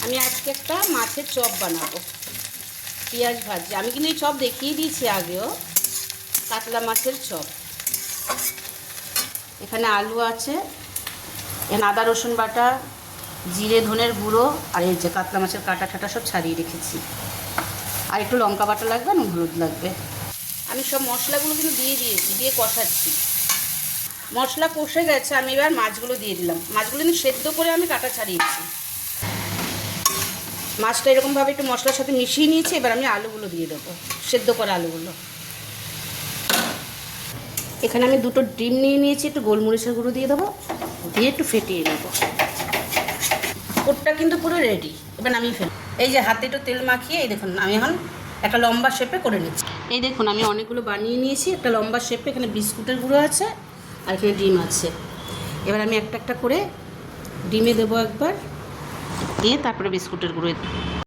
আমি আজকে একটা মাছের চপ বানাবো, পেঁয়াজ ভাজি। আমি কিন্তু এই চপ দেখিয়ে দিয়েছি আগেও, কাতলা মাছের চপ। এখানে আলু আছে, এখানে আদা রসুন বাটা, জিরে ধনের গুঁড়ো, আর এই যে কাতলা মাছের কাঁটা ঠাটা সব ছাড়িয়ে রেখেছি। আর একটু লঙ্কা বাটা লাগবে, আর হলুদ লাগবে। আমি সব মশলাগুলো কিন্তু দিয়ে দিয়েছি, দিয়ে কষাচ্ছি। মশলা কষে গেছে, আমি এবার মাছগুলো দিয়ে দিলাম। মাছগুলো কিন্তু সেদ্ধ করে আমি কাঁটা ছাড়িয়েছি। মাছটা এরকমভাবে একটু মশলার সাথে মিশিয়ে নিয়েছি। এবার আমি আলুগুলো দিয়ে দেবো, সেদ্ধ করা আলুগুলো। এখানে আমি দুটো ডিম নিয়ে নিয়েছি, একটু গোলমরিচের গুঁড়ো দিয়ে দেবো, দিয়ে একটু ফেটিয়ে নেবো। কোটটা কিন্তু পুরো রেডি, এবার আমি ফেলি। এই যে হাতে একটু তেল মাখিয়ে, এই দেখুন আমি এখন একটা লম্বা শেপে করে নিচ্ছি। এই দেখুন আমি অনেকগুলো বানিয়ে নিয়েছি একটা লম্বা শেপে। এখানে বিস্কুটের গুঁড়ো আছে, আর এখানে ডিম আছে। এবার আমি একটা একটা করে ডিমে দেবো একবার, দিয়ে তারপরে বিস্কুটের গুঁড়ো।